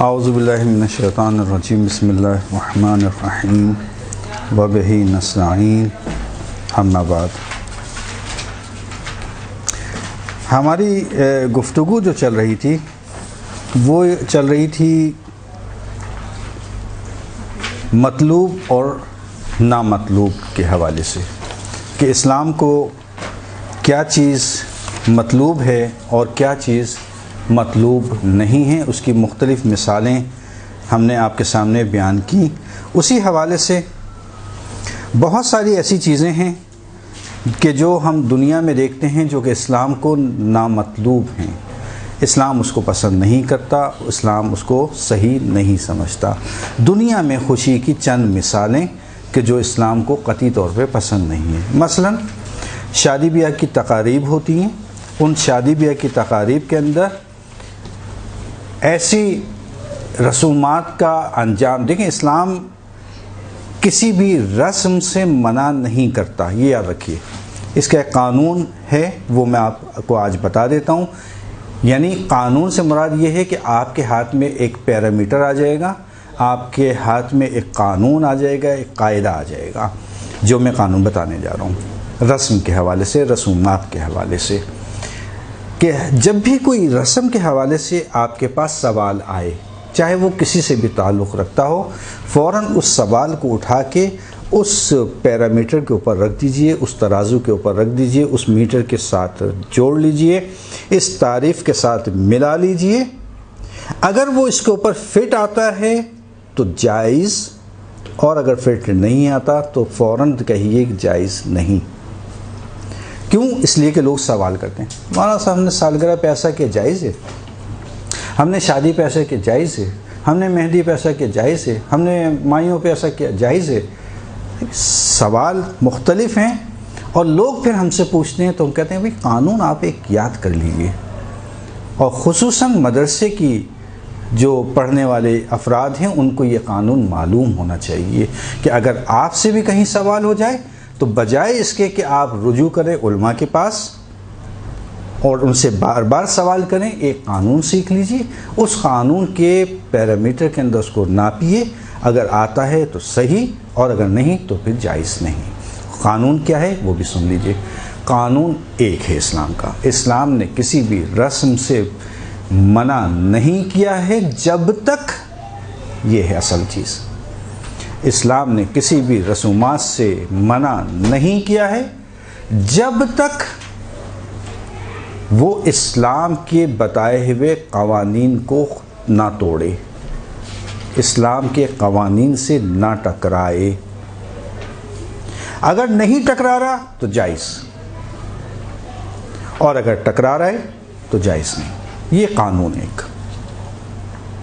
اعوذ باللہ من الشیطان الرجیم بسم اللہ الرحمن الرحیم وبہ نستعین اما بعد۔ ہماری گفتگو جو چل رہی تھی وہ چل رہی تھی مطلوب اور نامطلوب کے حوالے سے کہ اسلام کو کیا چیز مطلوب ہے اور کیا چیز مطلوب نہیں ہے، اس کی مختلف مثالیں ہم نے آپ کے سامنے بیان کی۔ اسی حوالے سے بہت ساری ایسی چیزیں ہیں کہ جو ہم دنیا میں دیکھتے ہیں جو کہ اسلام کو نامطلوب ہیں، اسلام اس کو پسند نہیں کرتا، اسلام اس کو صحیح نہیں سمجھتا۔ دنیا میں خوشی کی چند مثالیں کہ جو اسلام کو قطعی طور پہ پسند نہیں ہیں۔ مثلا شادی بیاہ کی تقاریب ہوتی ہیں، ان شادی بیاہ کی تقاریب کے اندر ایسی رسومات کا انجام، دیکھیں اسلام کسی بھی رسم سے منع نہیں کرتا، یہ یاد رکھیے۔ اس کا ایک قانون ہے، وہ میں آپ کو آج بتا دیتا ہوں۔ یعنی قانون سے مراد یہ ہے کہ آپ کے ہاتھ میں ایک پیرامیٹر آ جائے گا، آپ کے ہاتھ میں ایک قانون آ جائے گا، ایک قاعدہ آ جائے گا، جو میں قانون بتانے جا رہا ہوں رسم کے حوالے سے، رسومات کے حوالے سے، کہ جب بھی کوئی رسم کے حوالے سے آپ کے پاس سوال آئے، چاہے وہ کسی سے بھی تعلق رکھتا ہو، فوراً اس سوال کو اٹھا کے اس پیرامیٹر کے اوپر رکھ دیجئے، اس ترازو کے اوپر رکھ دیجئے، اس میٹر کے ساتھ جوڑ لیجئے، اس تعریف کے ساتھ ملا لیجئے۔ اگر وہ اس کے اوپر فٹ آتا ہے تو جائز، اور اگر فٹ نہیں آتا تو فوراً کہیے کہ جائز نہیں۔ کیوں؟ اس لیے کہ لوگ سوال کرتے ہیں، مولانا صاحب ہم نے سالگرہ پہ ایسا کیا جائز ہے، ہم نے شادی پہ ایسا کیا جائز ہے، ہم نے مہندی پہ ایسا کیا جائز ہے، ہم نے مائیوں پہ ایسا کیا جائز ہے۔ سوال مختلف ہیں اور لوگ پھر ہم سے پوچھتے ہیں تو ہم کہتے ہیں بھئی قانون آپ ایک یاد کر لیجئے، اور خصوصاً مدرسے کی جو پڑھنے والے افراد ہیں ان کو یہ قانون معلوم ہونا چاہیے کہ اگر آپ سے بھی کہیں سوال ہو جائے تو بجائے اس کے کہ آپ رجوع کریں علماء کے پاس اور ان سے بار بار سوال کریں، ایک قانون سیکھ لیجئے، اس قانون کے پیرامیٹر کے اندر اس کو ناپیے، اگر آتا ہے تو صحیح اور اگر نہیں تو پھر جائز نہیں۔ قانون کیا ہے وہ بھی سن لیجئے۔ قانون ایک ہے اسلام کا، اسلام نے کسی بھی رسم سے منع نہیں کیا ہے جب تک، یہ ہے اصل چیز، اسلام نے کسی بھی رسومات سے منع نہیں کیا ہے جب تک وہ اسلام کے بتائے ہوئے قوانین کو نہ توڑے، اسلام کے قوانین سے نہ ٹکرائے۔ اگر نہیں ٹکرا رہا تو جائز، اور اگر ٹکرا رہا ہے تو جائز نہیں۔ یہ قانون ایک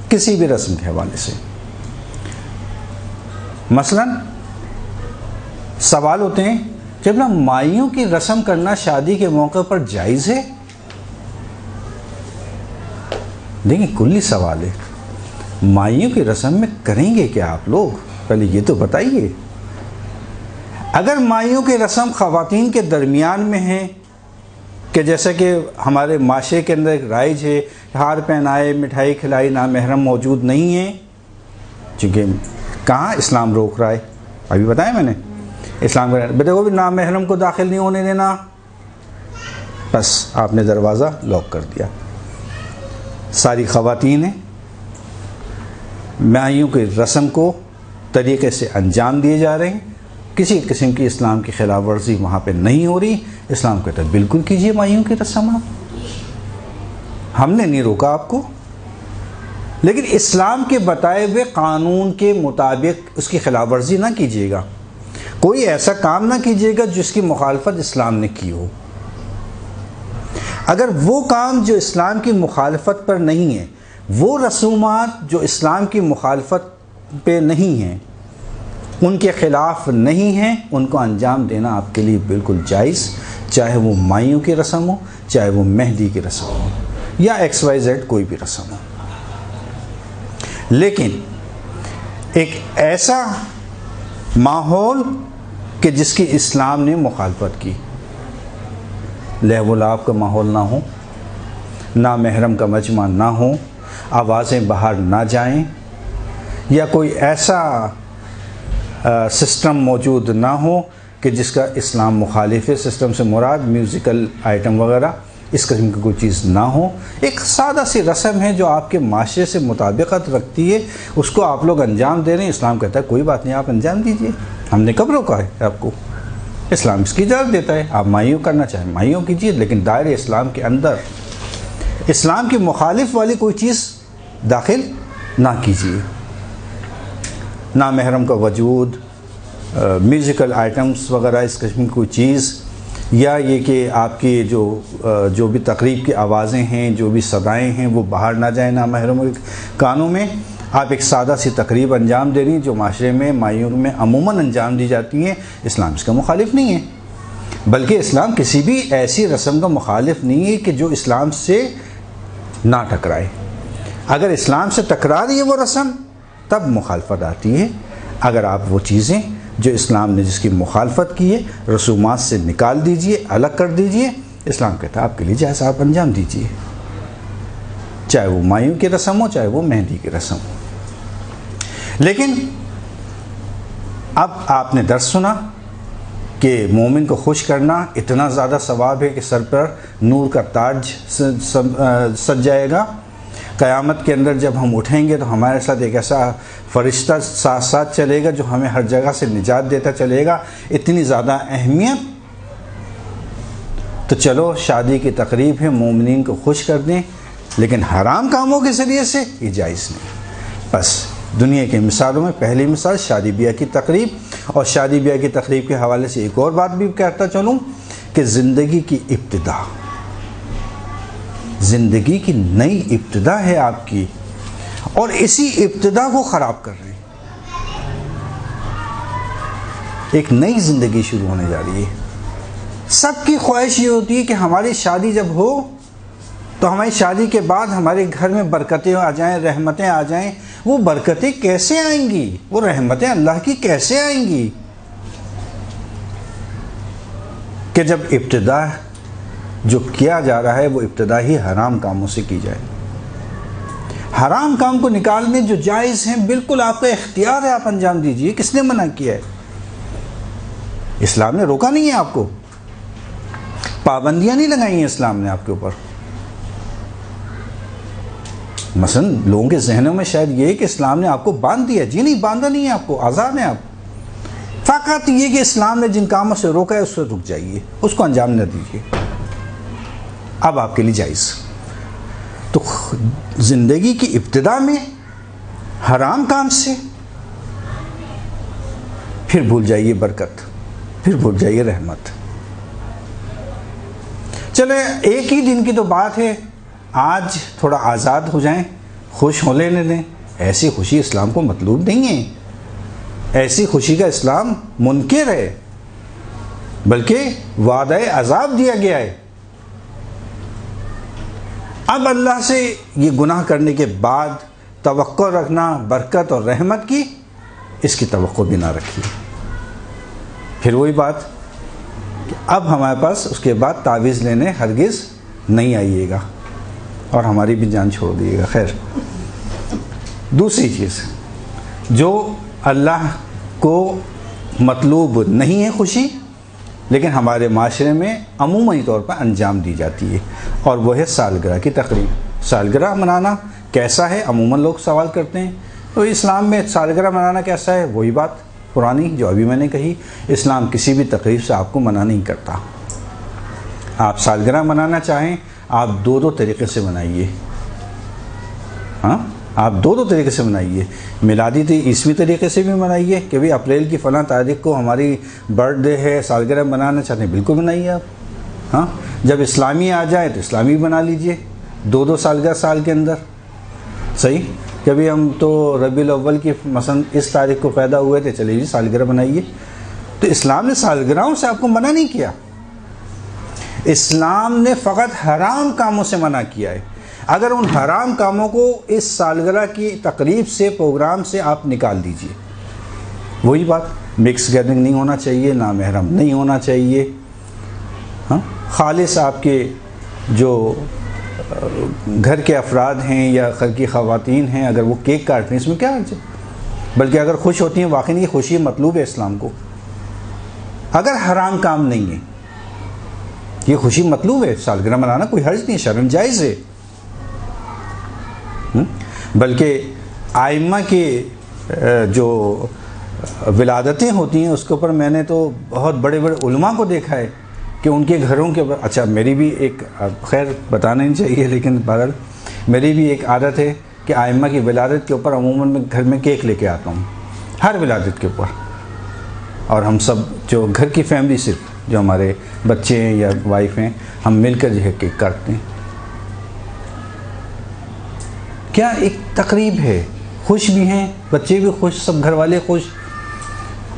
کسی بھی رسم کے حوالے سے۔ مثلا سوال ہوتے ہیں جب نا مائیوں کی رسم کرنا شادی کے موقع پر جائز ہے، دیکھیں کلی سوال ہے، مائیوں کی رسم میں کریں گے کیا آپ لوگ، پہلے یہ تو بتائیے۔ اگر مائیوں کی رسم خواتین کے درمیان میں ہے کہ جیسا کہ ہمارے معاشرے کے اندر ایک رائج ہے، ہار پہنائے، مٹھائی کھلائی، نامحرم موجود نہیں ہے، چونکہ کہاں اسلام روک رہا ہے، ابھی بتایا میں نے، اسلام کا دیکھو بھی نامحرم کو داخل نہیں ہونے دینا، بس آپ نے دروازہ لاک کر دیا۔ ساری خواتین ہیں، مائیوں کی رسم کو طریقے سے انجام دیے جا رہے ہیں، کسی قسم کی اسلام کی خلاف ورزی وہاں پہ نہیں ہو رہی، اسلام کہتا ہے بالکل کیجئے مائیوں کی رسم، ہم نے نہیں روکا آپ کو، لیکن اسلام کے بتائے ہوئے قانون کے مطابق اس کی خلاف ورزی نہ کیجیے گا، کوئی ایسا کام نہ کیجیے گا جس کی مخالفت اسلام نے کی ہو۔ اگر وہ کام جو اسلام کی مخالفت پر نہیں ہے، وہ رسومات جو اسلام کی مخالفت پہ نہیں ہیں، ان کے خلاف نہیں ہیں، ان کو انجام دینا آپ کے لیے بالکل جائز، چاہے وہ مائیوں کی رسم ہو، چاہے وہ مہندی کی رسم ہو، یا XYZ کوئی بھی رسم ہو۔ لیکن ایک ایسا ماحول کہ جس کی اسلام نے مخالفت کی، لہو و لعب کا ماحول نہ ہو، نامحرم کا مجمع نہ ہو، آوازیں باہر نہ جائیں، یا کوئی ایسا سسٹم موجود نہ ہو کہ جس کا اسلام مخالف ہے۔ سسٹم سے مراد میوزیکل آئٹم وغیرہ اس قسم کی کوئی چیز نہ ہو۔ ایک سادہ سی رسم ہے جو آپ کے معاشرے سے مطابقت رکھتی ہے، اس کو آپ لوگ انجام دے رہے ہیں، اسلام کہتا ہے کوئی بات نہیں، آپ انجام دیجئے، ہم نے کب روکا ہے آپ کو؟ اسلام اس کی اجازت دیتا ہے، آپ مائیوں کرنا چاہیں مائیوں کیجیے، لیکن دائرے اسلام کے اندر اسلام کی مخالف والی کوئی چیز داخل نہ کیجیے۔ نامحرم کا وجود، میوزیکل آئٹمس وغیرہ اس قسم کی کوئی چیز، یا یہ کہ آپ کی جو بھی تقریب کی آوازیں ہیں، جو بھی صدائیں ہیں، وہ باہر نہ جائیں نامحرم کے کانوں میں۔ آپ ایک سادہ سی تقریب انجام دے رہی ہیں جو معاشرے میں مائیوں میں عموماً انجام دی جاتی ہیں، اسلام اس کا مخالف نہیں ہے، بلکہ اسلام کسی بھی ایسی رسم کا مخالف نہیں ہے کہ جو اسلام سے نہ ٹکرائے۔ اگر اسلام سے ٹکرا رہی ہے وہ رسم تب مخالفت آتی ہے۔ اگر آپ وہ چیزیں جو اسلام نے جس کی مخالفت کی ہے رسومات سے نکال دیجئے، الگ کر دیجئے، اسلام کہتا ہے آپ کے لیے جائز، آپ انجام دیجئے، چاہے وہ مائیوں کی رسم ہو، چاہے وہ مہندی کی رسم ہو۔ لیکن اب آپ نے درس سنا کہ مومن کو خوش کرنا اتنا زیادہ ثواب ہے کہ سر پر نور کا تاج سج جائے گا۔ قیامت کے اندر جب ہم اٹھیں گے تو ہمارے ساتھ ایک ایسا فرشتہ ساتھ ساتھ چلے گا جو ہمیں ہر جگہ سے نجات دیتا چلے گا۔ اتنی زیادہ اہمیت، تو چلو شادی کی تقریب ہے، مومنین کو خوش کر دیں، لیکن حرام کاموں کے ذریعے سے یہ جائز نہیں۔ بس دنیا کی مثالوں میں پہلی مثال شادی بیاہ کی تقریب، اور شادی بیاہ کی تقریب کے حوالے سے ایک اور بات بھی کہتا چلوں کہ زندگی کی ابتدا، زندگی کی نئی ابتدا ہے آپ کی، اور اسی ابتدا کو خراب کر رہے ہیں۔ ایک نئی زندگی شروع ہونے جا رہی ہے۔ سب کی خواہش یہ ہوتی ہے کہ ہماری شادی جب ہو تو ہماری شادی کے بعد ہمارے گھر میں برکتیں آ جائیں، رحمتیں آ جائیں۔ وہ برکتیں کیسے آئیں گی؟ وہ رحمتیں اللہ کی کیسے آئیں گی کہ جب ابتدا جو کیا جا رہا ہے وہ ابتدا ہی حرام کاموں سے کی جائے۔ حرام کام کو نکالنے جو جائز ہیں بالکل آپ کا اختیار ہے، آپ انجام دیجئے۔ کس نے منع کیا ہے؟ اسلام نے روکا نہیں ہے آپ کو، پابندیاں نہیں لگائی ہیں اسلام نے آپ کے اوپر۔ مثلا لوگوں کے ذہنوں میں شاید یہ ہے کہ اسلام نے آپ کو باندھ دیا، جی نہیں، باندھا نہیں ہے آپ کو، آزاد ہیں آپ۔ فقط یہ کہ اسلام نے جن کاموں سے روکا ہے اس سے رک جائیے، اس کو انجام نہ دیجیے، اب آپ کے لیے جائز۔ تو زندگی کی ابتدا میں حرام کام سے، پھر بھول جائیے برکت، پھر بھول جائیے رحمت۔ چلے ایک ہی دن کی تو بات ہے، آج تھوڑا آزاد ہو جائیں، خوش ہو لینے دیں۔ ایسی خوشی اسلام کو مطلوب نہیں ہے، ایسی خوشی کا اسلام منکر ہے، بلکہ وعدہ عذاب دیا گیا ہے۔ اب اللہ سے یہ گناہ کرنے کے بعد توقع رکھنا برکت اور رحمت کی، اس کی توقع بھی نہ رکھیے۔ پھر وہی بات کہ اب ہمارے پاس اس کے بعد تعویذ لینے ہرگز نہیں آئیے گا اور ہماری بھی جان چھوڑ دیے گا۔ خیر، دوسری چیز جو اللہ کو مطلوب نہیں ہے خوشی، لیکن ہمارے معاشرے میں عموماً طور پر انجام دی جاتی ہے، اور وہ ہے سالگرہ کی تقریب۔ سالگرہ منانا کیسا ہے؟ عموماً لوگ سوال کرتے ہیں، تو اسلام میں سالگرہ منانا کیسا ہے؟ وہی بات پرانی جو ابھی میں نے کہی، اسلام کسی بھی تقریب سے آپ کو منع نہیں کرتا۔ آپ سالگرہ منانا چاہیں آپ دو طریقے سے منائیے، ہاں آپ دو طریقے سے منائیے۔ میلادی عیسوی طریقے سے بھی منائیے کہ بھئی اپریل کی فلاں تاریخ کو ہماری برتھ ڈے ہے، سالگرہ منانا چاہتے ہیں بالکل منائیے آپ۔ ہاں جب اسلامی آ جائے تو اسلامی بنا لیجئے، دو سالگرہ سال کے اندر، صحیح۔ کبھی ہم تو ربیع الاول کی مثلا اس تاریخ کو پیدا ہوئے تھے، چلیے جی سالگرہ بنائیے۔ تو اسلام نے سالگرہوں سے آپ کو منع نہیں کیا، اسلام نے فقط حرام کاموں سے منع کیا ہے۔ اگر ان حرام کاموں کو اس سالگرہ کی تقریب سے، پروگرام سے آپ نکال دیجئے، وہی بات، مکس گیدرنگ نہیں ہونا چاہیے، نامحرم نہیں ہونا چاہیے، ہاں خالص آپ کے جو گھر کے افراد ہیں یا گھر کی خواتین ہیں، اگر وہ کیک کاٹ رہی ہیں اس میں کیا حرج ہے؟ بلکہ اگر خوش ہوتی ہیں واقعی یہ خوشی مطلوب ہے اسلام کو، اگر حرام کام نہیں ہے یہ خوشی مطلوب ہے، سالگرہ منانا کوئی حرج نہیں، شرعاً جائز ہے۔ بلکہ آئمہ کی جو ولادتیں ہوتی ہیں اس کے اوپر میں نے تو بہت بڑے بڑے علماء کو دیکھا ہے کہ ان کے گھروں کے اوپر، اچھا میری بھی ایک، خیر بتانا نہیں چاہیے لیکن بہرحال میری بھی ایک عادت ہے کہ آئمہ کی ولادت کے اوپر عموماً میں گھر میں کیک لے کے آتا ہوں ہر ولادت کے اوپر، اور ہم سب جو گھر کی فیملی، صرف جو ہمارے بچے ہیں یا وائف ہیں، ہم مل کر جو ہے کیک کاٹتے ہیں۔ کیا ایک تقریب ہے، خوش بھی ہیں بچے بھی خوش، سب گھر والے خوش،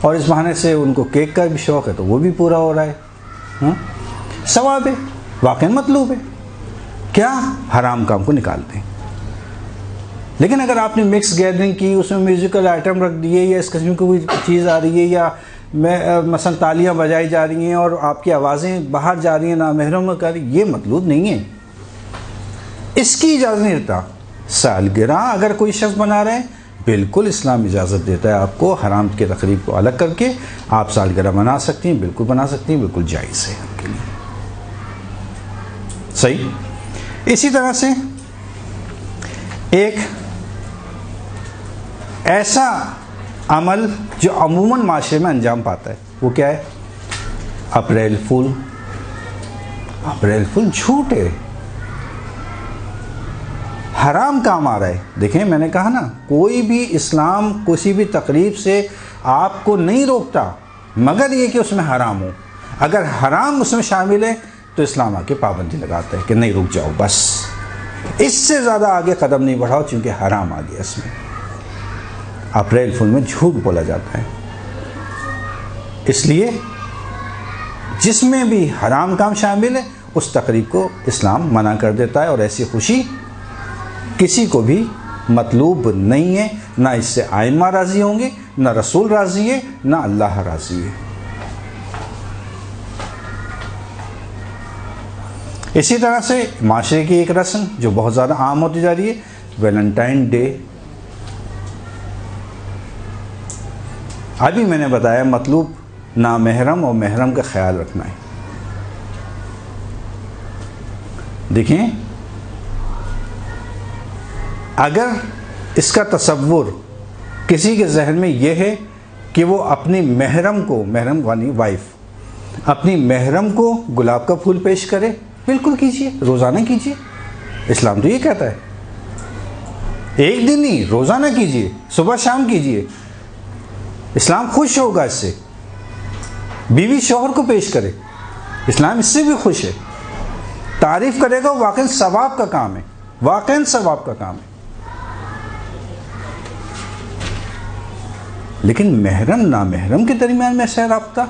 اور اس بہانے سے ان کو کیک کا بھی شوق ہے تو وہ بھی پورا ہو رہا ہے، ثواب ہے، واقعی مطلوب ہے، کیا حرام کام کو نکالتے ہیں۔ لیکن اگر آپ نے مکس گیدرنگ کی، اس میں میوزیکل آئٹم رکھ دیے یا اس قسم کی کوئی چیز آ رہی ہے، یا مثلا تالیاں بجائی جا رہی ہیں اور آپ کی آوازیں باہر جا رہی ہیں نامحرم کر رہی، یہ مطلوب نہیں ہے، اس کی اجازت نہیں دیتا۔ سالگرہ اگر کوئی شخص بنا رہے ہیں، بالکل اسلام اجازت دیتا ہے آپ کو حرام کے تقریب کو الگ کر کے آپ سالگرہ بنا سکتی ہیں، بالکل بنا سکتی ہیں، بالکل جائز ہے آپ کے لیے، صحیح۔ اسی طرح سے ایک ایسا عمل جو عموماً معاشرے میں انجام پاتا ہے وہ کیا ہے؟ اپریل فول۔ اپریل فول جھوٹ ہے، حرام کام آ رہا ہے۔ دیکھیں میں نے کہا نا، کوئی بھی اسلام کسی بھی تقریب سے آپ کو نہیں روکتا مگر یہ کہ اس میں حرام ہو۔ اگر حرام اس میں شامل ہے تو اسلام آ کے پابندی لگاتا ہے کہ نہیں، رک جاؤ، بس اس سے زیادہ آگے قدم نہیں بڑھاؤ، چونکہ حرام آ گیا اس میں۔ اپریل فول میں جھوٹ بولا جاتا ہے، اس لیے جس میں بھی حرام کام شامل ہے اس تقریب کو اسلام منع کر دیتا ہے، اور ایسی خوشی کسی کو بھی مطلوب نہیں ہے، نہ اس سے آئمہ راضی ہوں گے، نہ رسول راضی ہے، نہ اللہ راضی ہے۔ اسی طرح سے معاشرے کی ایک رسم جو بہت زیادہ عام ہوتی جا رہی ہے، ویلنٹائن ڈے۔ ابھی میں نے بتایا مطلوب نامحرم اور محرم کا خیال رکھنا ہے۔ دیکھیں اگر اس کا تصور کسی کے ذہن میں یہ ہے کہ وہ اپنی محرم کو، محرم یعنی وائف، اپنی محرم کو گلاب کا پھول پیش کرے، بالکل کیجئے، روزانہ کیجئے، اسلام تو یہ کہتا ہے، ایک دن نہیں، روزانہ کیجئے، صبح شام کیجئے، اسلام خوش ہوگا اس سے۔ بیوی شوہر کو پیش کرے، اسلام اس سے بھی خوش ہے، تعریف کرے گا، واقعاً ثواب کا کام ہے، واقعاً ثواب کا کام ہے۔ لیکن محرم نامحرم کے درمیان میں ایسا رابطہ،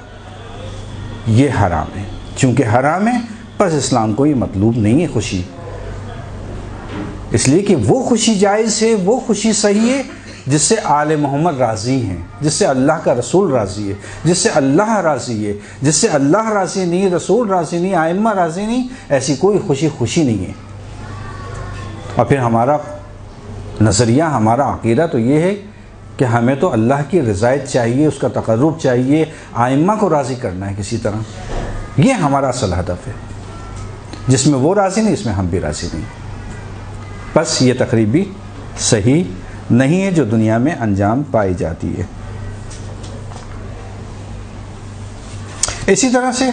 یہ حرام ہے، چونکہ حرام ہے پس اسلام کو یہ مطلوب نہیں ہے خوشی، اس لیے کہ وہ خوشی جائز ہے، وہ خوشی صحیح ہے جس سے آل محمد راضی ہیں، جس سے اللہ کا رسول راضی ہے، جس سے اللہ راضی ہے، جس سے اللہ راضی نہیں، رسول راضی نہیں، آئمہ راضی نہیں، ایسی کوئی خوشی نہیں ہے۔ اور پھر ہمارا نظریہ، ہمارا عقیدہ تو یہ ہے کہ ہمیں تو اللہ کی رضایت چاہیے، اس کا تقرب چاہیے، آئمہ کو راضی کرنا ہے کسی طرح، یہ ہمارا اصل ہدف ہے۔ جس میں وہ راضی نہیں، اس میں ہم بھی راضی نہیں، بس یہ تقریب بھی صحیح نہیں ہے جو دنیا میں انجام پائی جاتی ہے۔ اسی طرح سے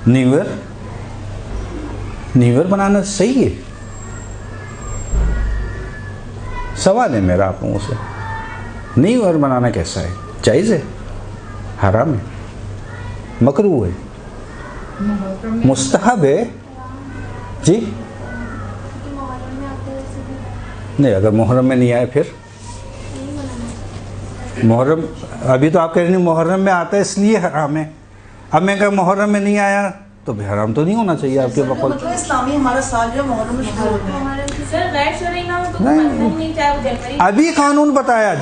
نیو ایئر بنانا صحیح ہے؟ سوال ہے میرا آپ لوگوں سے، نیو ایئر بنانا کیسا ہے؟ جائز ہے؟ حرام ہے؟ مکروہ ہے؟ مستحب ہے؟ جی نہیں، اگر محرم میں نہیں آئے پھر محرم، ابھی تو آپ کہہ رہے ہیں محرم میں آتا ہے اس لیے حرام ہے، اب میں کہا محرم میں نہیں آیا تو بھی حرام تو نہیں ہونا چاہیے آپ کے بقول؟ اسلامی ہمارا سال جو محرم میں شروع ہوتا ہے۔ ابھی قانون بتایا،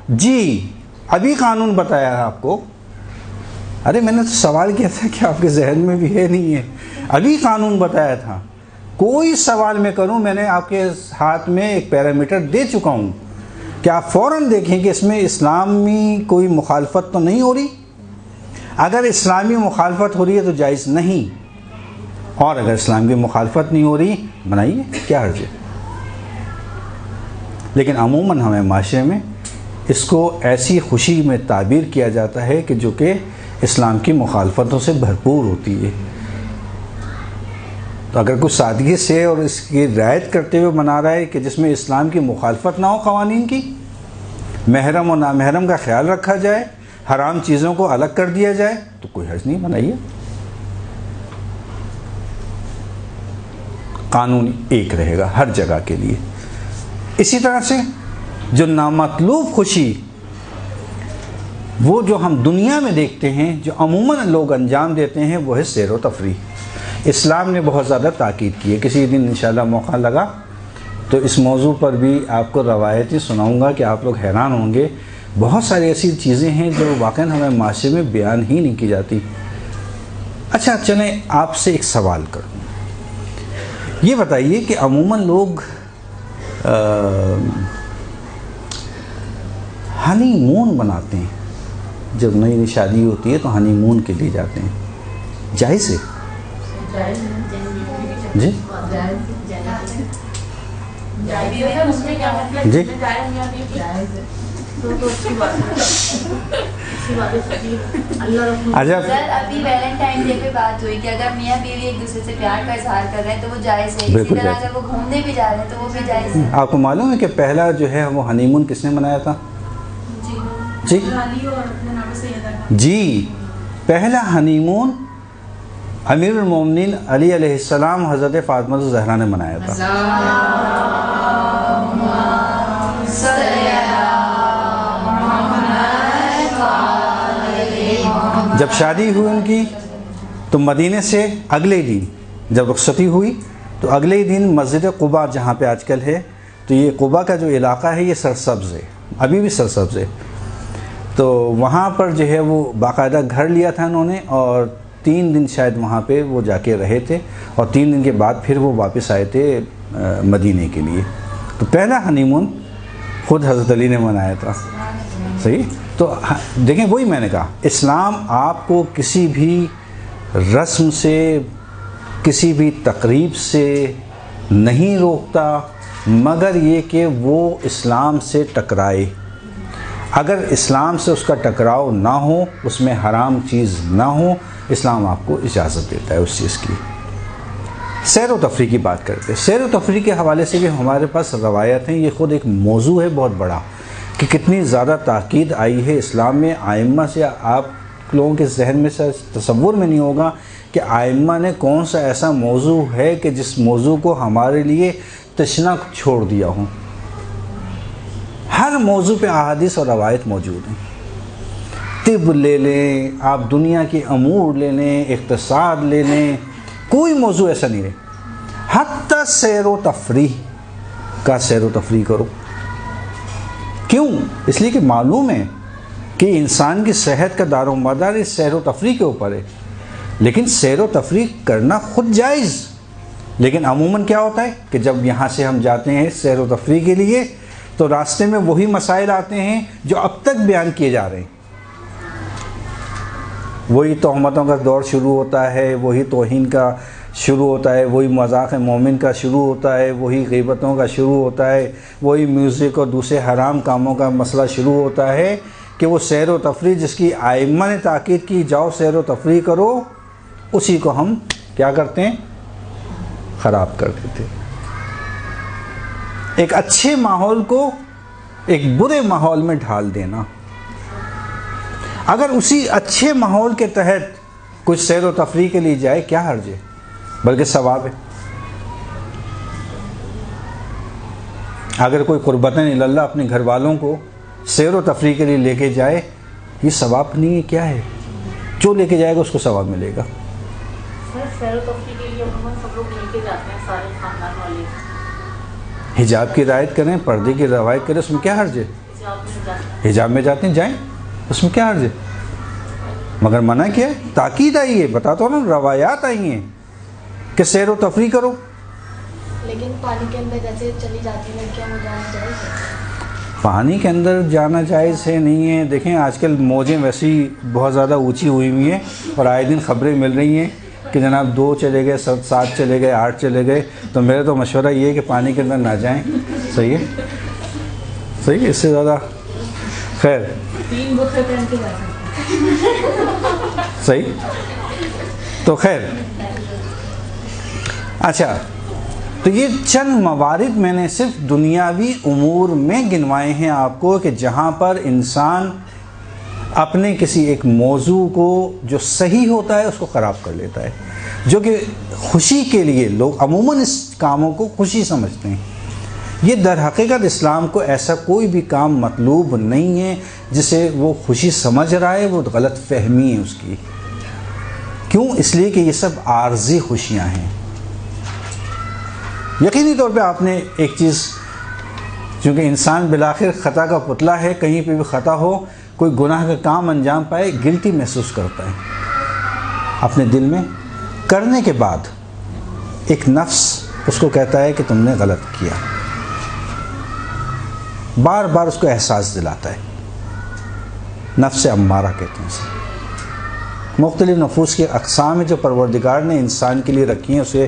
جی ابھی قانون بتایا ہے آپ کو۔ ارے میں نے تو سوال کیا تھا کہ آپ کے ذہن میں بھی ہے نہیں ہے، ابھی قانون بتایا تھا کوئی سوال میں کروں، میں نے آپ کے ہاتھ میں ایک پیرامیٹر دے چکا ہوں کہ آپ فوراً دیکھیں کہ اس میں اسلامی کوئی مخالفت تو نہیں ہو رہی. اگر اسلامی مخالفت ہو رہی ہے تو جائز نہیں، اور اگر اسلام کی مخالفت نہیں ہو رہی بنائیے، کیا حرج ہے. لیکن عموماً ہمیں معاشرے میں اس کو ایسی خوشی میں تعبیر کیا جاتا ہے کہ جو کہ اسلام کی مخالفتوں سے بھرپور ہوتی ہے. تو اگر کچھ سادگی سے اور اس کی رعایت کرتے ہوئے منا رہا ہے کہ جس میں اسلام کی مخالفت نہ ہو قوانین کی، محرم اور نامحرم کا خیال رکھا جائے، حرام چیزوں کو الگ کر دیا جائے، تو کوئی حرج نہیں، بنائیے. قانون ایک رہے گا ہر جگہ کے لیے. اسی طرح سے جو نامطلوب خوشی وہ جو ہم دنیا میں دیکھتے ہیں، جو عموماً لوگ انجام دیتے ہیں، وہ ہے سیر و تفریح. اسلام نے بہت زیادہ تاکید کی ہے. کسی دن انشاءاللہ موقع لگا تو اس موضوع پر بھی آپ کو روایتیں سناؤں گا کہ آپ لوگ حیران ہوں گے. بہت ساری ایسی چیزیں ہیں جو واقعاً ہمیں معاشرے میں بیان ہی نہیں کی جاتی. اچھا چلیں آپ سے ایک سوال کروں. یہ بتائیے کہ عموماً لوگ ہنی مون بناتے ہیں، جب نئی شادی ہوتی ہے تو ہنی مون کے لیے جاتے ہیں، جائز ہے؟ جی جی سر ابھی ویلنٹائن ڈے پہ بات ہوئی کہ اگر میاں بیوی ایک دوسرے سے پیار کا اظہار کر رہے ہیں تو وہ جائز ہے. اسی طرح اگر وہ گھومنے بھی جا رہے ہیں تو وہ بھی جائز ہے. آپ کو معلوم ہے کہ پہلا جو ہے وہ ہنی مون کس نے منایا تھا؟ جی جی پہلا ہنی مون امیر المومنین علی علیہ السلام حضرت فاطمہ الزہرا نے منایا تھا. جب شادی ہوئی ان کی تو مدینے سے اگلے دن جب رخصتی ہوئی تو اگلے دن مسجد قباء جہاں پہ آج کل ہے، تو یہ قباء کا جو علاقہ ہے یہ سرسبز ہے، ابھی بھی سرسبز ہے. تو وہاں پر جو ہے وہ باقاعدہ گھر لیا تھا انہوں نے، اور 3 دن شاید وہاں پہ وہ جا کے رہے تھے، اور 3 دن کے بعد پھر وہ واپس آئے تھے مدینے کے لیے. تو پہلا ہنی مون خود حضرت علی نے منایا تھا. صحیح. تو دیکھیں وہی میں نے کہا، اسلام آپ کو کسی بھی رسم سے، کسی بھی تقریب سے نہیں روکتا، مگر یہ کہ وہ اسلام سے ٹکرائے. اگر اسلام سے اس کا ٹکراؤ نہ ہو، اس میں حرام چیز نہ ہو، اسلام آپ کو اجازت دیتا ہے اس چیز کی. سیر و تفریح کی بات کرتے ہیں. سیر و تفریح کے حوالے سے بھی ہمارے پاس روایت ہیں. یہ خود ایک موضوع ہے بہت بڑا کہ کتنی زیادہ تاکید آئی ہے اسلام میں. آئمہ سے آپ لوگوں کے ذہن میں سے تصور میں نہیں ہوگا کہ آئمہ نے کون سا ایسا موضوع ہے کہ جس موضوع کو ہمارے لیے تشنہ چھوڑ دیا ہوں. ہر موضوع پہ احادیث اور روایت موجود ہیں. طب لے لیں، آپ دنیا کے امور لے لیں، اقتصاد لے لیں، کوئی موضوع ایسا نہیں ہے. حتیٰ سیر و تفریح کا سیر و تفریح کرو. کیوں؟ اس لیے کہ معلوم ہے کہ انسان کی صحت کا دار و مدار اس سیر و تفریح کے اوپر ہے. لیکن سیر و تفریح کرنا خود جائز، لیکن عموماً کیا ہوتا ہے کہ جب یہاں سے ہم جاتے ہیں سیر و تفریح کے لیے تو راستے میں وہی مسائل آتے ہیں جو اب تک بیان کیے جا رہے ہیں. وہی تہمتوں کا دور شروع ہوتا ہے، وہی توہین کا شروع ہوتا ہے، وہی مذاق مومن کا شروع ہوتا ہے، وہی غیبتوں کا شروع ہوتا ہے، وہی میوزک اور دوسرے حرام کاموں کا مسئلہ شروع ہوتا ہے کہ وہ سیر و تفریح جس کی آئمہ نے تاکید کی جاؤ سیر و تفریح کرو، اسی کو ہم کیا کرتے ہیں؟ خراب کر دیتے. ایک اچھے ماحول کو ایک برے ماحول میں ڈھال دینا. اگر اسی اچھے ماحول کے تحت کچھ سیر و تفریح کے لیے جائے کیا حرج ہے؟ بلکہ ثواب ہے. اگر کوئی قربتاً اللہ اپنے گھر والوں کو سیر و تفریح کے لیے لے کے جائے، یہ ثواب نہیں ہے، کیا ہے؟ جو لے کے جائے گا اس کو ثواب ملے گا. سیر و تفریح کے لیے عموماً سب لوگ مل کے جاتے ہیں، سارے خاندان والے. حجاب کی رعایت کریں، پردے کی رعایت کریں، اس میں کیا حرج ہے؟ حجاب میں جاتے ہیں جائیں، اس میں کیا حرج ہے؟ مگر منع کیا ہے، تاکید آئی ہے. بتاتا ہوں نا، روایات آئی ہیں کہ سیر و تفریح کرو. لیکن پانی کے اندر جیسے چلی جاتی ہیں لڑکیاں، وہ جانا جائز ہے؟ پانی کے اندر جانا جائز ہے نہیں ہے. دیکھیں آج کل موجیں ویسی بہت زیادہ اونچی ہوئی ہوئی ہیں اور آئے دن خبریں مل رہی ہیں کہ جناب 2 چلے گئے، 7 چلے گئے، 8 چلے گئے. تو میرا تو مشورہ یہ ہے کہ پانی کے اندر نہ جائیں. صحیح ہے، صحیح ہے، اس سے زیادہ خیر 3 برقعے پہن کے جا سکتے. صحیح. تو خیر اچھا، تو یہ چند موارد میں نے صرف دنیاوی امور میں گنوائے ہیں آپ کو کہ جہاں پر انسان اپنے کسی ایک موضوع کو جو صحیح ہوتا ہے اس کو خراب کر لیتا ہے، جو کہ خوشی کے لیے لوگ عموماً اس کاموں کو خوشی سمجھتے ہیں. یہ در حقیقت اسلام کو ایسا کوئی بھی کام مطلوب نہیں ہے جسے وہ خوشی سمجھ رہا ہے، وہ غلط فہمی ہے اس کی. کیوں؟ اس لیے کہ یہ سب عارضی خوشیاں ہیں. یقینی طور پہ آپ نے ایک چیز، چونکہ انسان بالآخر خطا کا پتلا ہے، کہیں پہ بھی خطا ہو، کوئی گناہ کا کام انجام پائے، گلٹی محسوس کرتا ہے اپنے دل میں. کرنے کے بعد ایک نفس اس کو کہتا ہے کہ تم نے غلط کیا، بار بار اس کو احساس دلاتا ہے. نفس امارہ کہتے ہیں اسے. مختلف نفوس کی اقسام جو پروردگار نے انسان کے لیے رکھی ہیں، اسے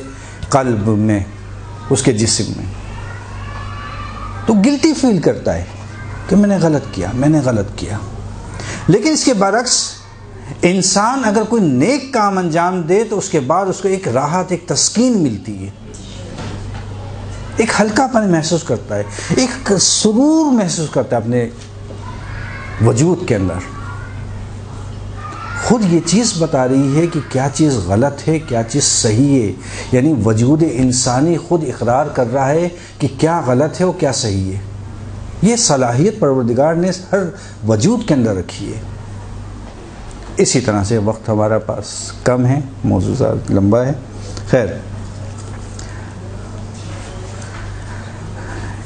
قلب میں، اس کے جسم میں. تو گلٹی فیل کرتا ہے کہ میں نے غلط کیا، میں نے غلط کیا. لیکن اس کے برعکس انسان اگر کوئی نیک کام انجام دے تو اس کے بعد اس کو ایک راحت، ایک تسکین ملتی ہے، ایک ہلکا پن محسوس کرتا ہے، ایک سرور محسوس کرتا ہے اپنے وجود کے اندر. خود یہ چیز بتا رہی ہے کہ کیا چیز غلط ہے، کیا چیز صحیح ہے. یعنی وجود انسانی خود اقرار کر رہا ہے کہ کیا غلط ہے اور کیا صحیح ہے. یہ صلاحیت پروردگار نے ہر وجود کے اندر رکھی ہے. اسی طرح سے وقت ہمارا پاس کم ہے، موضوع لمبا ہے. خیر،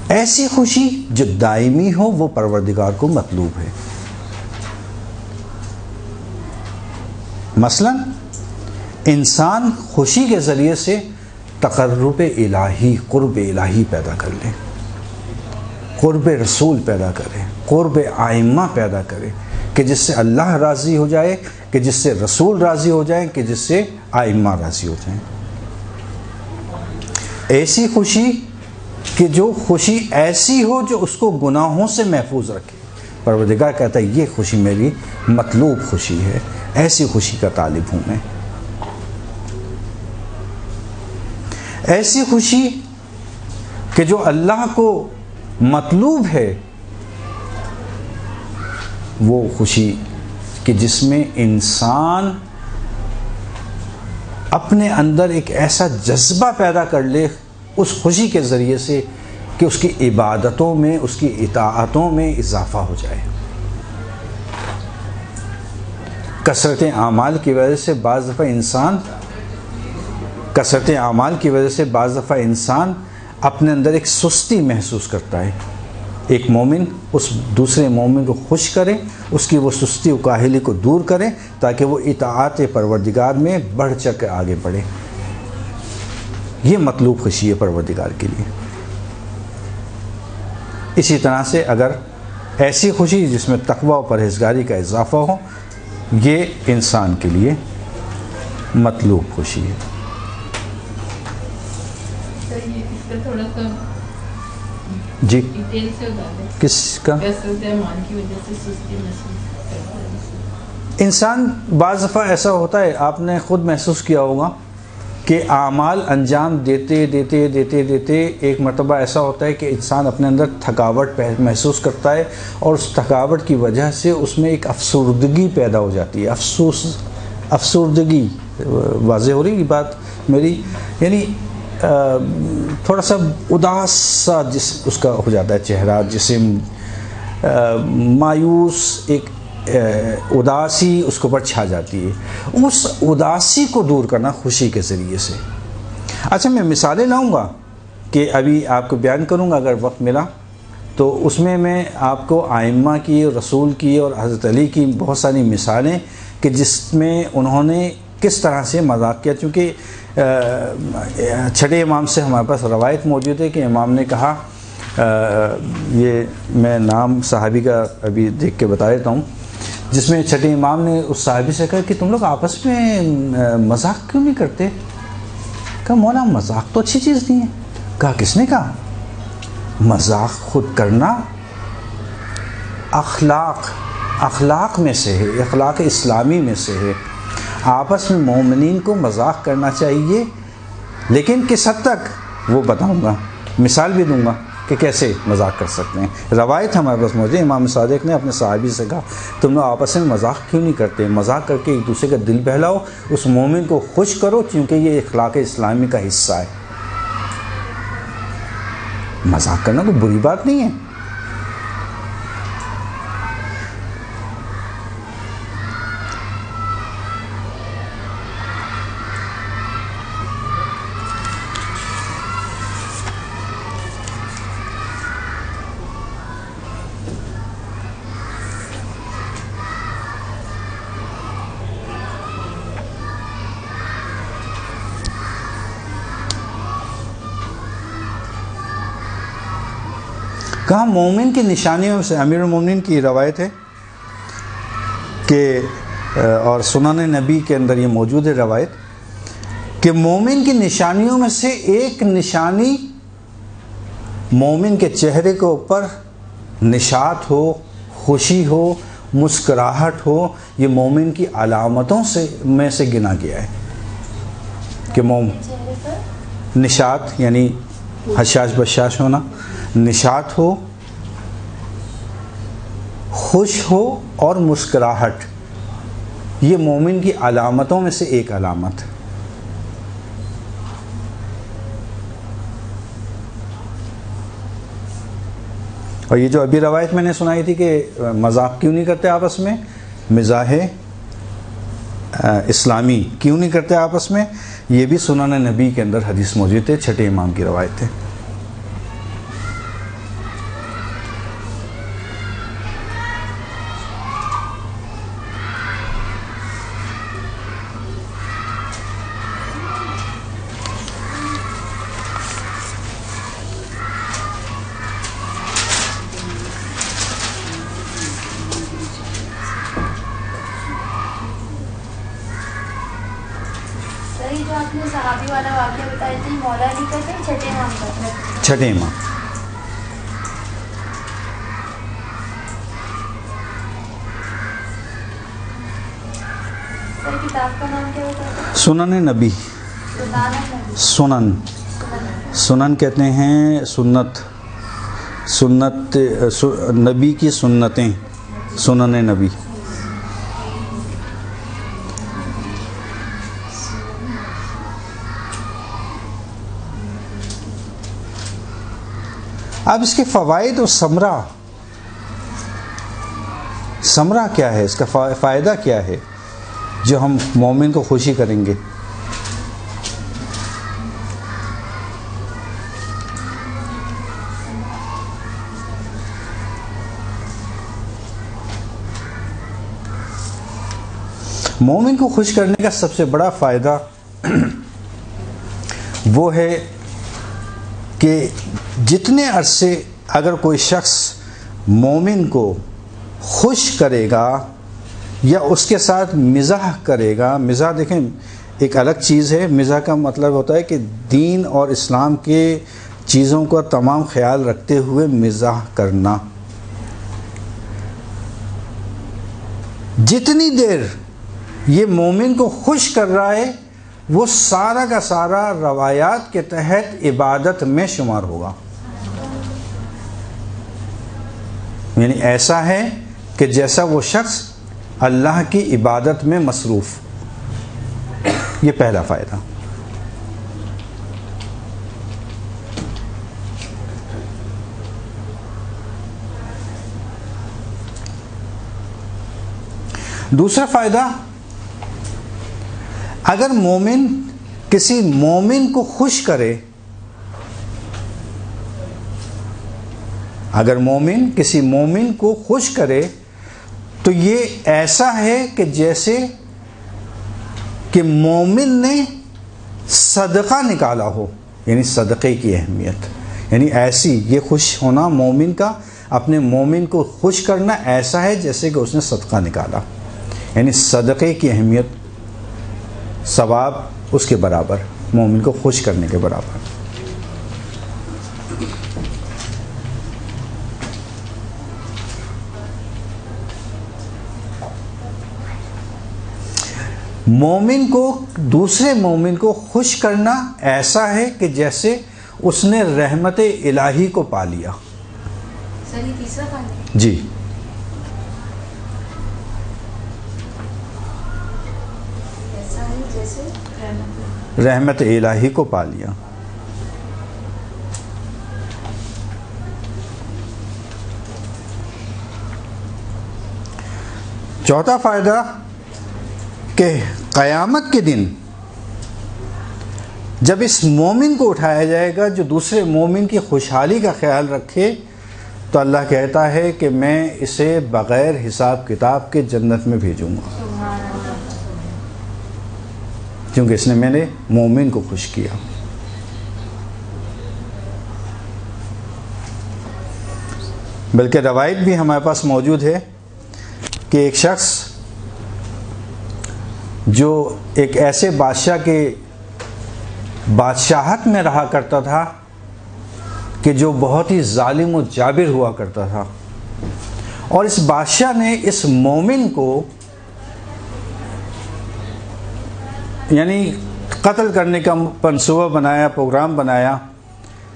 ایسی خوشی جو دائمی ہو وہ پروردگار کو مطلوب ہے. مثلا انسان خوشی کے ذریعے سے تقرب الہی، قرب الہی پیدا کر لے، قرب رسول پیدا کرے، قرب ائمہ پیدا کرے کہ جس سے اللہ راضی ہو جائے، کہ جس سے رسول راضی ہو جائیں، کہ جس سے ائمہ راضی ہو جائیں. ایسی خوشی کہ جو خوشی ایسی ہو جو اس کو گناہوں سے محفوظ رکھے. پروردگار کہتا ہے یہ خوشی میری مطلوب خوشی ہے، ایسی خوشی کا طالب ہوں میں. ایسی خوشی کہ جو اللہ کو مطلوب ہے، وہ خوشی کہ جس میں انسان اپنے اندر ایک ایسا جذبہ پیدا کر لے اس خوشی کے ذریعے سے کہ اس کی عبادتوں میں، اس کی اطاعتوں میں اضافہ ہو جائے. کثرت اعمال کی وجہ سے بعض دفعہ انسان اپنے اندر ایک سستی محسوس کرتا ہے. ایک مومن اس دوسرے مومن کو خوش کرے، اس کی وہ سستی و کاہلی کو دور کرے تاکہ وہ اطاعت پروردگار میں بڑھ چڑھ کر آگے بڑھے. یہ مطلوب خوشی ہے پروردگار کے لیے. اسی طرح سے اگر ایسی خوشی جس میں تقوی و پرہیزگاری کا اضافہ ہو، یہ انسان کے لیے مطلوب خوشی ہے. تھوڑا سا جی ڈیٹیل سے بتا دیں کس کا؟ کثرت اعمال کی وجہ سے سستی محسوس کرتا ہے. انسان بعض دفعہ ایسا ہوتا ہے، آپ نے خود محسوس کیا ہوگا کہ اعمال انجام دیتے دیتے دیتے دیتے ایک مرتبہ ایسا ہوتا ہے کہ انسان اپنے اندر تھکاوٹ محسوس کرتا ہے اور اس تھکاوٹ کی وجہ سے اس میں ایک افسردگی پیدا ہو جاتی ہے. افسردگی واضح ہو رہی ہے بات میری؟ یعنی تھوڑا سا اداس سا اس کا ہو جاتا ہے چہرہ، جسم مایوس، ایک اداسی اس کے اوپر چھا جاتی ہے. اس اداسی کو دور کرنا خوشی کے ذریعے سے. اچھا، میں مثالیں لاؤں گا کہ ابھی آپ کو بیان کروں گا اگر وقت ملا تو. اس میں آپ کو ائمہ کی، رسول کی اور حضرت علی کی بہت ساری مثالیں کہ جس میں انہوں نے کس طرح سے مذاق کیا. چونکہ چھٹے امام سے ہمارے پاس روایت موجود ہے کہ امام نے کہا، یہ میں نام صحابی کا ابھی دیکھ کے بتا دیتا ہوں، جس میں چھٹے امام نے اس صحابی سے کہا کہ تم لوگ آپس میں مذاق کیوں نہیں کرتے؟ کہا مولا مذاق تو اچھی چیز نہیں ہے۔ کہا کس نے کہا؟ مذاق خود کرنا اخلاق میں سے ہے، اخلاق اسلامی میں سے ہے۔ آپس میں مومنین کو مذاق کرنا چاہیے، لیکن کس حد تک وہ بتاؤں گا، مثال بھی دوں گا کہ کیسے مذاق کر سکتے ہیں۔ روایت ہمارے پاس موجود ہے، امام صادق نے اپنے صحابی سے کہا تم لوگ آپس میں مذاق کیوں نہیں کرتے؟ مذاق کر کے ایک دوسرے کا دل بہلاؤ، اس مومن کو خوش کرو، کیونکہ یہ اخلاق اسلامی کا حصہ ہے۔ مذاق کرنا کوئی بری بات نہیں ہے۔ کہاں مومن کی نشانیوں سے امیر المومنین کی روایت ہے کہ اور سنن نبی کے اندر یہ موجود ہے روایت کہ مومن کی نشانیوں میں سے ایک نشانی مومن کے چہرے کے اوپر نشاط ہو، خوشی ہو، مسکراہٹ ہو، یہ مومن کی علامتوں میں سے گنا گیا ہے کہ نشاط یعنی حشاش بشاش ہونا، نشاط ہو، خوش ہو اور مسکراہٹ، یہ مومن کی علامتوں میں سے ایک علامت ہے۔ اور یہ جو ابھی روایت میں نے سنائی تھی کہ مذاق کیوں نہیں کرتے آپس میں، مزاح اسلامی کیوں نہیں کرتے آپس میں، یہ بھی سنن نبی کے اندر حدیث موجود ہے، چھٹے امام کی روایت ہے۔ جو آپ نے صحابی والا واقعہ بتایا تھا، مولا علی کا تھا، چھٹے امام کا تھا؟ چھٹے امام۔ سر کتاب کا نام کیا بتایا؟ سنن نبی۔ سنن کہتے ہیں سنت نبی کی سنتیں، سنن نبی۔ اب اس کے فوائد اور ثمرہ کیا ہے، اس کا فائدہ کیا ہے جو ہم مومن کو خوشی کریں گے؟ مومن کو خوش کرنے کا سب سے بڑا فائدہ وہ ہے کہ جتنے عرصے اگر کوئی شخص مومن کو خوش کرے گا یا اس کے ساتھ مزاح کرے گا، مزاح دیکھیں ایک الگ چیز ہے، مزاح کا مطلب ہوتا ہے کہ دین اور اسلام کے چیزوں کا تمام خیال رکھتے ہوئے مزاح کرنا۔ جتنی دیر یہ مومن کو خوش کر رہا ہے وہ سارا کا سارا روایات کے تحت عبادت میں شمار ہوگا، یعنی ایسا ہے کہ جیسا وہ شخص اللہ کی عبادت میں مصروف۔ یہ پہلا فائدہ۔ دوسرا فائدہ، اگر مومن کسی مومن کو خوش کرے، اگر مومن کسی مومن کو خوش کرے تو یہ ایسا ہے کہ جیسے کہ مومن نے صدقہ نکالا ہو، یعنی صدقے کی اہمیت، یعنی ایسی یہ خوش ہونا مومن کا، اپنے مومن کو خوش کرنا ایسا ہے جیسے کہ اس نے صدقہ نکالا، یعنی صدقے کی اہمیت، ثواب اس کے برابر، مومن کو خوش کرنے کے برابر۔ مومن کو دوسرے مومن کو خوش کرنا ایسا ہے کہ جیسے اس نے رحمت الہی کو پا لیا۔ سر یہ تیسرا فائدہ؟ جی، ایسا ہے جیسے رحمت الہی کو پا لیا۔ چوتھا فائدہ کہ قیامت کے دن جب اس مومن کو اٹھایا جائے گا جو دوسرے مومن کی خوشحالی کا خیال رکھے، تو اللہ کہتا ہے کہ میں اسے بغیر حساب کتاب کے جنت میں بھیجوں گا، کیونکہ اس نے میں نے مومن کو خوش کیا۔ بلکہ روایت بھی ہمارے پاس موجود ہے کہ ایک شخص جو ایک ایسے بادشاہ کے بادشاہت میں رہا کرتا تھا کہ جو بہت ہی ظالم و جابر ہوا کرتا تھا، اور اس بادشاہ نے اس مومن کو یعنی قتل کرنے کا منصوبہ بنایا، پروگرام بنایا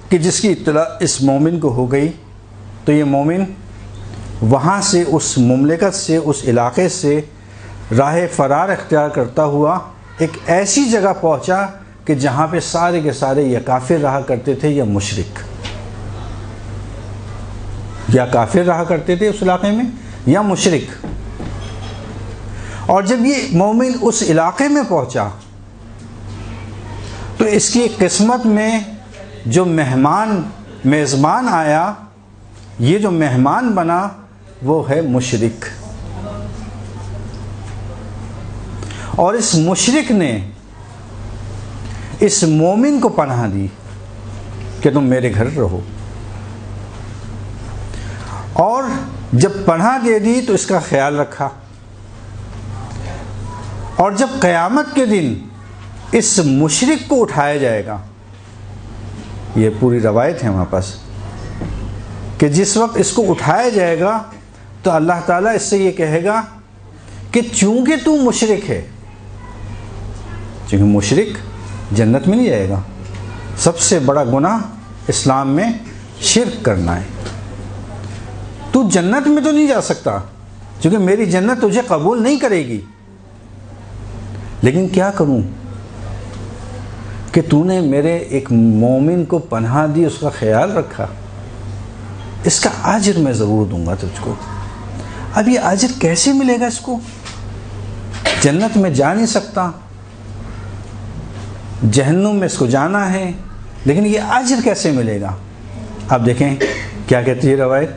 کہ جس کی اطلاع اس مومن کو ہو گئی تو یہ مومن وہاں سے، اس مملکت سے، اس علاقے سے راہ فرار اختیار کرتا ہوا ایک ایسی جگہ پہنچا کہ جہاں پہ سارے کے سارے یا کافر رہا کرتے تھے یا مشرک، یا کافر رہا کرتے تھے اس علاقے میں یا مشرک۔ اور جب یہ مومن اس علاقے میں پہنچا تو اس کی قسمت میں جو میزبان آیا، یہ جو مہمان بنا وہ ہے مشرک، اور اس مشرک نے اس مومن کو پناہ دی کہ تم میرے گھر رہو، اور جب پناہ دے دی تو اس کا خیال رکھا، اور جب قیامت کے دن اس مشرک کو اٹھایا جائے گا، یہ پوری روایت ہے ہمارے پاس کہ جس وقت اس کو اٹھایا جائے گا تو اللہ تعالیٰ اس سے یہ کہے گا کہ چونکہ تو مشرک ہے، چونکہ مشرک جنت میں نہیں جائے گا، سب سے بڑا گناہ اسلام میں شرک کرنا ہے، تو جنت میں تو نہیں جا سکتا چونکہ میری جنت تجھے قبول نہیں کرے گی، لیکن کیا کروں کہ تو نے میرے ایک مومن کو پناہ دی، اس کا خیال رکھا، اس کا اجر میں ضرور دوں گا تجھ کو۔ اب یہ اجر کیسے ملے گا اس کو؟ جنت میں جا نہیں سکتا، جہنم میں اس کو جانا ہے، لیکن یہ اجر کیسے ملے گا؟ اب دیکھیں کیا کہتی ہے روایت،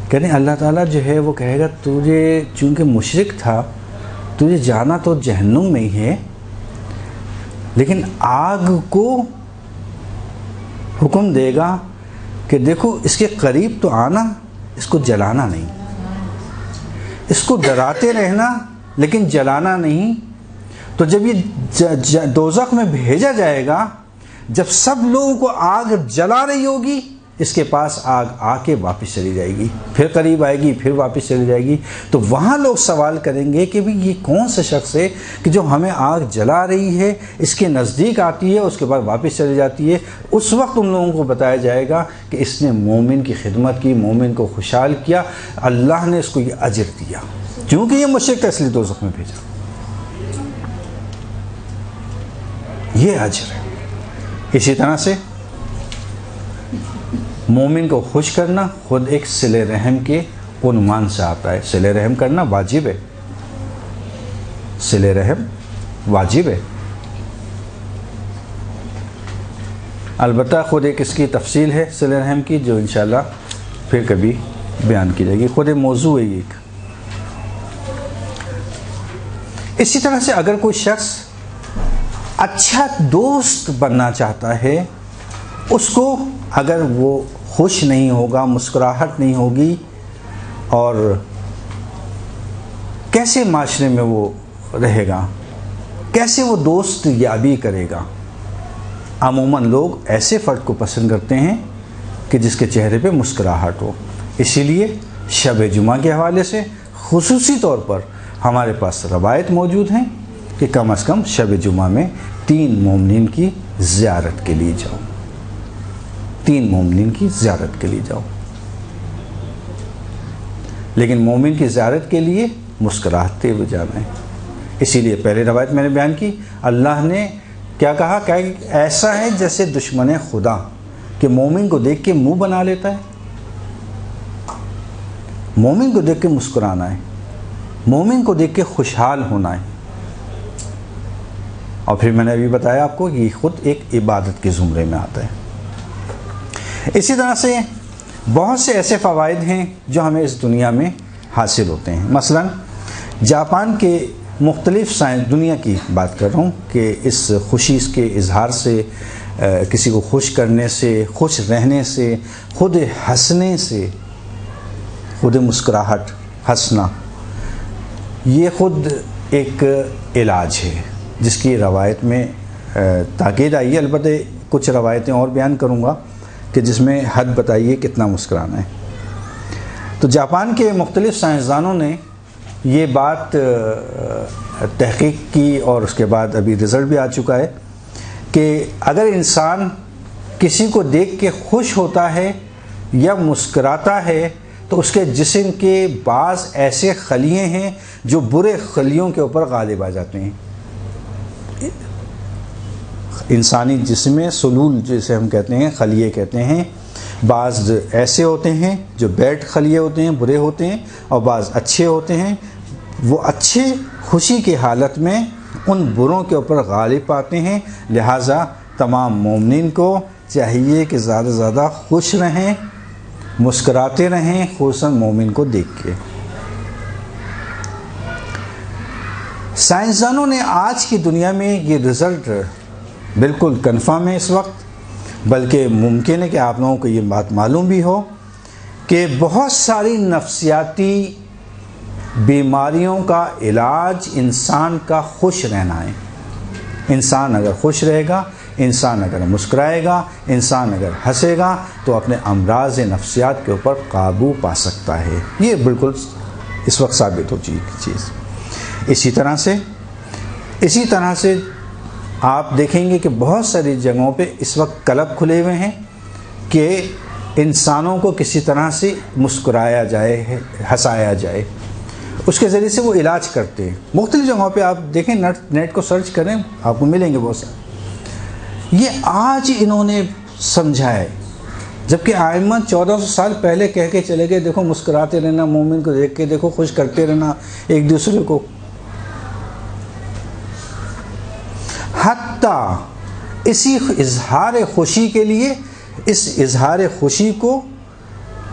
کہتے ہیں اللہ تعالیٰ جو ہے وہ کہے گا تجھے چونکہ مشرک تھا تجھے جانا تو جہنم میں ہی ہے، لیکن آگ کو حکم دے گا کہ دیکھو اس کے قریب تو آنا، اس کو جلانا نہیں، اس کو ڈراتے رہنا لیکن جلانا نہیں۔ تو جب یہ دوزخ میں بھیجا جائے گا، جب سب لوگوں کو آگ جلا رہی ہوگی، اس کے پاس آگ آ کے واپس چلی جائے گی، پھر قریب آئے گی، پھر واپس چلی جائے گی، تو وہاں لوگ سوال کریں گے کہ یہ کون سا شخص ہے کہ جو ہمیں آگ جلا رہی ہے، اس کے نزدیک آتی ہے، اس کے بعد واپس چلی جاتی ہے۔ اس وقت ان لوگوں کو بتایا جائے گا کہ اس نے مومن کی خدمت کی، مومن کو خوشحال کیا، اللہ نے اس کو یہ اجر دیا، کیونکہ یہ مشرک تھا اس لیے دوزخ میں بھیجا، یہ اجر ہے۔ اسی طرح سے مومن کو خوش کرنا خود ایک صلہ رحم کے عنوان سے آتا ہے۔ صلہ رحم کرنا واجب ہے، صلہ رحم واجب ہے، البتہ خود ایک اس کی تفصیل ہے صلہ رحم کی جو انشاءاللہ پھر کبھی بیان کی جائے گی، خود ایک موضوع ہے ایک۔ اسی طرح سے اگر کوئی شخص اچھا دوست بننا چاہتا ہے اس کو اگر وہ خوش نہیں ہوگا، مسکراہٹ نہیں ہوگی، اور کیسے معاشرے میں وہ رہے گا، کیسے وہ دوست یابی کرے گا؟ عموماً لوگ ایسے فرد کو پسند کرتے ہیں کہ جس کے چہرے پہ مسکراہٹ ہو۔ اسی لیے شب جمعہ کے حوالے سے خصوصی طور پر ہمارے پاس روایت موجود ہیں کہ کم از کم شب جمعہ میں 3 مومنین کی زیارت کے لیے جاؤ، 3 مومنین کی زیارت کے لیے جاؤ۔ لیکن مومن کی زیارت کے لیے مسکراہتے ہوئے جانا ہے۔ اسی لیے پہلے روایت میں نے بیان کی، اللہ نے کیا کہا کہ ایسا ہے جیسے دشمن خدا کہ مومن کو دیکھ کے منہ بنا لیتا ہے۔ مومن کو دیکھ کے مسکرانا ہے، مومن کو دیکھ کے خوشحال ہونا ہے۔ اور پھر میں نے ابھی بتایا آپ کو یہ خود ایک عبادت کے زمرے میں آتا ہے۔ اسی طرح سے بہت سے ایسے فوائد ہیں جو ہمیں اس دنیا میں حاصل ہوتے ہیں۔ مثلا جاپان کے مختلف سائنس، دنیا کی بات کر رہا ہوں، کہ اس خوشی کے اظہار سے، کسی کو خوش کرنے سے، خوش رہنے سے، خود ہنسنے سے، خود مسکراہٹ، ہنسنا، یہ خود ایک علاج ہے جس کی روایت میں تاکید آئی ہے۔ البتہ کچھ روایتیں اور بیان کروں گا کہ جس میں حد بتائیے کتنا مسکرانا ہے۔ تو جاپان کے مختلف سائنسدانوں نے یہ بات تحقیق کی اور اس کے بعد ابھی رزلٹ بھی آ چکا ہے کہ اگر انسان کسی کو دیکھ کے خوش ہوتا ہے یا مسکراتا ہے تو اس کے جسم کے بعض ایسے خلیے ہیں جو برے خلیوں کے اوپر غالب آ جاتے ہیں۔ انسانی جسم میں سلول جسے ہم کہتے ہیں، خلیے کہتے ہیں، بعض ایسے ہوتے ہیں جو بیڈ خلیے ہوتے ہیں، برے ہوتے ہیں، اور بعض اچھے ہوتے ہیں۔ وہ اچھے خوشی کی حالت میں ان بروں کے اوپر غالب پاتے ہیں۔ لہٰذا تمام مومنین کو چاہیے کہ زیادہ سے زیادہ خوش رہیں، مسکراتے رہیں، خصوصاً مومن کو دیکھ کے۔ سائنسدانوں نے آج کی دنیا میں یہ رزلٹ بالکل کنفرم ہے اس وقت، بلکہ ممکن ہے کہ آپ لوگوں کو یہ بات معلوم بھی ہو کہ بہت ساری نفسیاتی بیماریوں کا علاج انسان کا خوش رہنا ہے۔ انسان اگر خوش رہے گا، انسان اگر مسکرائے گا، انسان اگر ہنسے گا تو اپنے امراض نفسیات کے اوپر قابو پا سکتا ہے۔ یہ بالکل اس وقت ثابت ہو چکی چیز۔ اسی طرح سے آپ دیکھیں گے کہ بہت ساری جگہوں پہ اس وقت کلب کھلے ہوئے ہیں کہ انسانوں کو کسی طرح سے مسکرایا جائے، ہنسایا جائے، اس کے ذریعے سے وہ علاج کرتے ہیں۔ مختلف جگہوں پہ آپ دیکھیں، نیٹ کو سرچ کریں، آپ کو ملیں گے بہت سارے۔ یہ آج انہوں نے سمجھا ہے، جبکہ ائمہ 1400 سال پہلے کہہ کے چلے گئے دیکھو مسکراتے رہنا، مومن کو دیکھ کے دیکھو خوش کرتے رہنا ایک دوسرے کو۔ حتیٰ اسی اظہار خوشی کے لیے، اس اظہار خوشی کو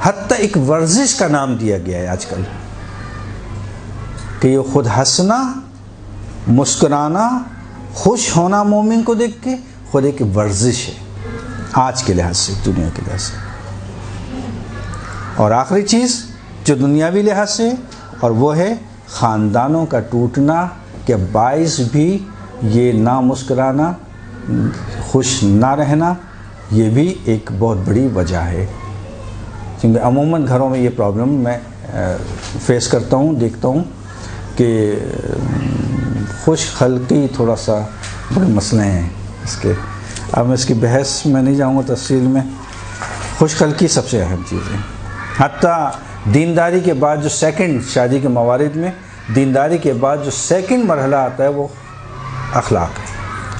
حتیٰ ایک ورزش کا نام دیا گیا ہے آج کل، کہ یہ خود ہنسنا، مسکرانا، خوش ہونا مومن کو دیکھ کے خود ایک ورزش ہے آج کے لحاظ سے، دنیا کے لحاظ سے۔ اور آخری چیز جو دنیاوی لحاظ سے، اور وہ ہے خاندانوں کا ٹوٹنا کے باعث بھی یہ نہ مسکرانا، خوش نہ رہنا، یہ بھی ایک بہت بڑی وجہ ہے۔ کیونکہ عموماً گھروں میں یہ پرابلم میں فیس کرتا ہوں، دیکھتا ہوں کہ خوش خلقی تھوڑا سا بڑے مسئلے ہیں اس کے۔ اب میں اس کی بحث میں نہیں جاؤں گا تفصیل میں۔ خوش خلقی سب سے اہم چیز ہے۔ حتیٰ دینداری کے بعد جو سیکنڈ، شادی کے موارد میں دینداری کے بعد جو سیکنڈ مرحلہ آتا ہے وہ اخلاق ہے،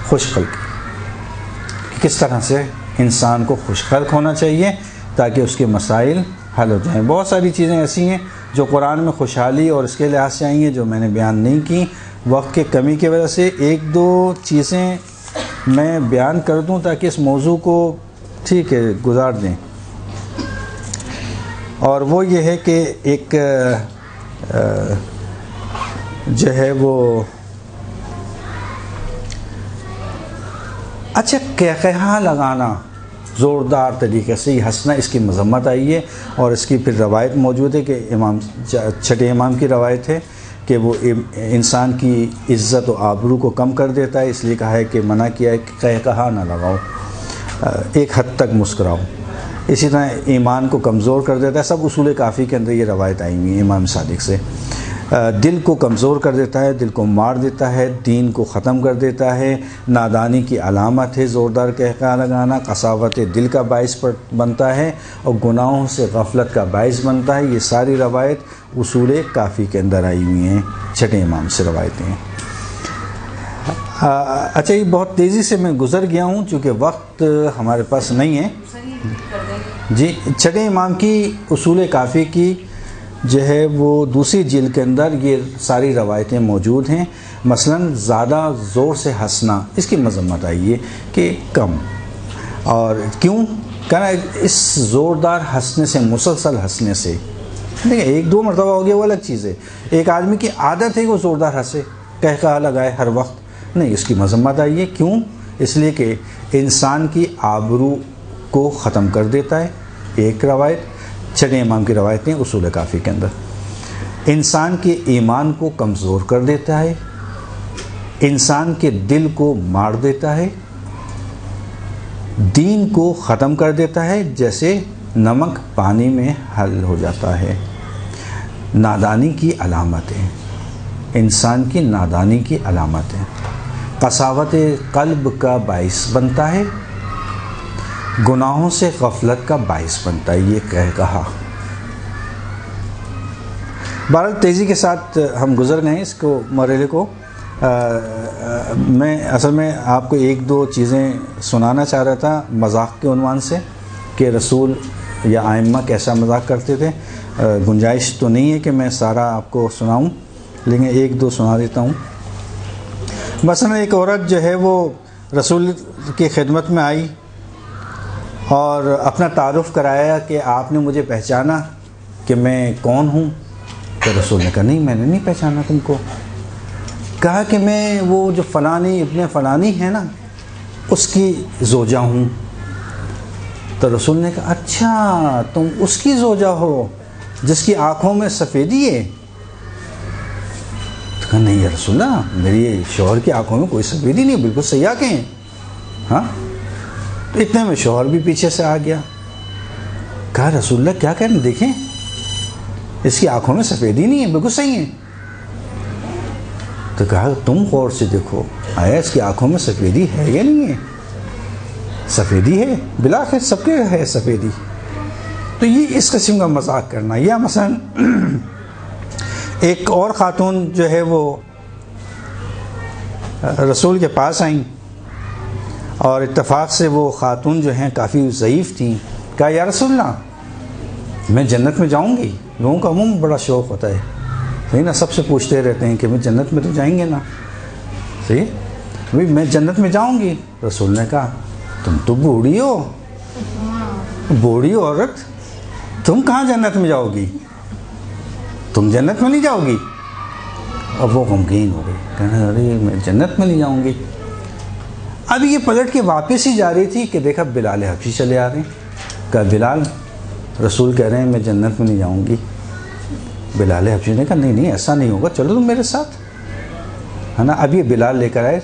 خوش خلقی۔ کس طرح سے انسان کو خوش خلق ہونا چاہیے تاکہ اس کے مسائل حل ہو جائیں۔ بہت ساری چیزیں ایسی ہیں جو قرآن میں خوشحالی اور اس کے لحاظ سے آئی ہیں جو میں نے بیان نہیں کی، وقت کے کمی کی وجہ سے۔ ایک دو چیزیں میں بیان کر دوں تاکہ اس موضوع کو ٹھیک ہے گزار دیں، اور وہ یہ ہے کہ ایک جو ہے وہ اچھا قہقہا لگانا زوردار طریقے سے، یہ ہنسنا، اس کی مذمت آئی ہے، اور اس کی پھر روایت موجود ہے کہ امام چھٹے امام کی روایت ہے کہ وہ انسان کی عزت و آبرو کو کم کر دیتا ہے، اس لیے کہا ہے کہ منع کیا ہے کہ قہقہا نہ لگاؤ، ایک حد تک مسکراؤ، اسی طرح ایمان کو کمزور کر دیتا ہے، سب اصول کافی کے اندر یہ روایت آئی ہوئی ہے امام صادق سے، دل کو کمزور کر دیتا ہے، دل کو مار دیتا ہے، دین کو ختم کر دیتا ہے، نادانی کی علامت ہے زوردار قہقہا لگانا، قساوت دل کا باعث بنتا ہے، اور گناہوں سے غفلت کا باعث بنتا ہے۔ یہ ساری روایت اصول کافی کے اندر آئی ہوئی ہیں، چھٹے امام سے روایتیں ہیں۔ اچھا، یہ بہت تیزی سے میں گزر گیا ہوں چونکہ وقت ہمارے پاس نہیں ہے۔ جی، چھٹے امام کی اصول کافی کی جو ہے وہ دوسری جلد کے اندر یہ ساری روایتیں موجود ہیں۔ مثلا زیادہ زور سے ہنسنا، اس کی مذمت آئی ہے کہ کم، اور کیوں کہنا، اس زوردار ہنسنے سے، مسلسل ہنسنے سے، دیکھیں ایک دو مرتبہ ہو گیا وہ الگ چیز ہے، ایک آدمی کی عادت ہے کہ وہ زوردار ہنسے، قہقہا لگائے ہر وقت، نہیں، اس کی مذمت آئی ہے۔ کیوں؟ اس لیے کہ انسان کی آبرو کو ختم کر دیتا ہے، ایک روایت چھٹے امام کی روایتیں اصول کافی کے اندر، انسان کے ایمان کو کمزور کر دیتا ہے، انسان کے دل کو مار دیتا ہے، دین کو ختم کر دیتا ہے، جیسے نمک پانی میں حل ہو جاتا ہے۔ نادانی کی علامتیں، انسان کی نادانی کی علامتیں، قساوت قلب کا باعث بنتا ہے، گناہوں سے غفلت کا باعث بنتا ہے، یہ قہقہا۔ بہرحال تیزی کے ساتھ ہم گزر گئے اس کو مرحلے کو۔ میں اصل میں آپ کو ایک دو چیزیں سنانا چاہ رہا تھا مذاق کے عنوان سے کہ رسول یا ائمہ کیسا مذاق کرتے تھے۔ گنجائش تو نہیں ہے کہ میں سارا آپ کو سناؤں، لیکن ایک دو سنا دیتا ہوں۔ مثلا ایک عورت جو ہے وہ رسول کی خدمت میں آئی اور اپنا تعارف کرایا کہ آپ نے مجھے پہچانا کہ میں کون ہوں؟ تو رسول نے کہا نہیں، میں نے نہیں پہچانا تم کو۔ کہا کہ میں وہ جو فلانی ابن فلانی ہے نا، اس کی زوجہ ہوں۔ تو رسول نے کہا اچھا تم اس کی زوجہ ہو جس کی آنکھوں میں سفیدی ہے؟ تو کہا نہیں یا رسول اللہ، میری شوہر کی آنکھوں میں کوئی سفیدی نہیں، بالکل سیاہ کے ہیں۔ ہاں، تو اتنے میں شوہر بھی پیچھے سے آ گیا۔ کہا رسول اللہ کیا کہہ رہے ہیں، دیکھیں اس کی آنکھوں میں سفیدی نہیں ہے، بالکل صحیح ہے۔ تو کہا تم غور سے دیکھو، آیا اس کی آنکھوں میں سفیدی ہے یا نہیں ہے؟ سفیدی ہے، بلاخر سب کے ہے سفیدی۔ تو یہ اس قسم کا مذاق کرنا، یا مثلا ایک اور خاتون جو ہے وہ رسول کے پاس آئیں، اور اتفاق سے وہ خاتون جو ہیں کافی ضعیف تھیں۔ کہا یا رسول اللہ میں جنت میں جاؤں گی؟ لوگوں کا عموماً بڑا شوق ہوتا ہے، صحیح نا، سب سے پوچھتے رہتے ہیں کہ میں جنت میں تو جائیں گے نا، صحیح بھائی میں جنت میں جاؤں گی۔ رسول نے کہا تم تو بوڑھی ہو، بوڑھی عورت تم کہاں جنت میں جاؤ گی، تم جنت میں نہیں جاؤ گی۔ اب وہ غمگین ہو گئی، کہنا ارے میں جنت میں نہیں جاؤں گی۔ اب یہ پلٹ کے واپس ہی جا رہی تھی کہ دیکھا بلال حبشی چلے آ رہے ہیں۔ کہا بلال، رسول کہہ رہے ہیں میں جنت میں نہیں جاؤں گی۔ بلال حبشی نے کہا نہیں نہیں ایسا نہیں ہوگا، چلو تم میرے ساتھ، ہے نا۔ اب یہ بلال لے کر آئے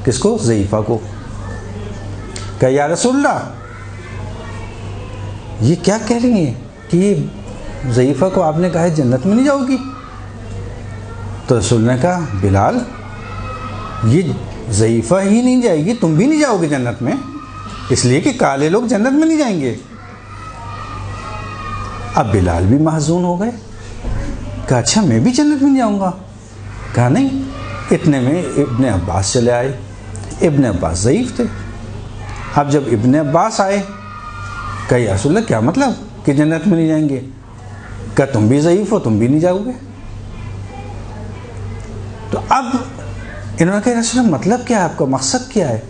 کس کو؟ ضعیفہ کو۔ کہا یا رسول اللہ یہ کیا کہہ رہی ہیں کہ یہ ضعیفہ کو آپ نے کہا ہے جنت میں نہیں جاؤ گی؟ تو رسول نے کہا بلال یہ ضعیفہ ہی نہیں جائے گی، تم بھی نہیں جاؤ گے جنت میں، اس لیے کہ کالے لوگ جنت میں نہیں جائیں گے۔ اب بلال بھی محزون ہو گئے، کہا اچھا میں بھی جنت میں نہیں جاؤں گا؟ کہا نہیں۔ اتنے میں ابن عباس چلے آئے۔ ابن عباس ضعیف تھے۔ اب جب ابن عباس آئے، کہا یا رسول اللہ کیا مطلب کہ جنت میں نہیں جائیں گے؟ کہا تم بھی ضعیف ہو، تم بھی نہیں جاؤ گے۔ تو اب انہوں نے کہا رسول اللہ مطلب کیا ہے آپ کا، مقصد کیا ہے؟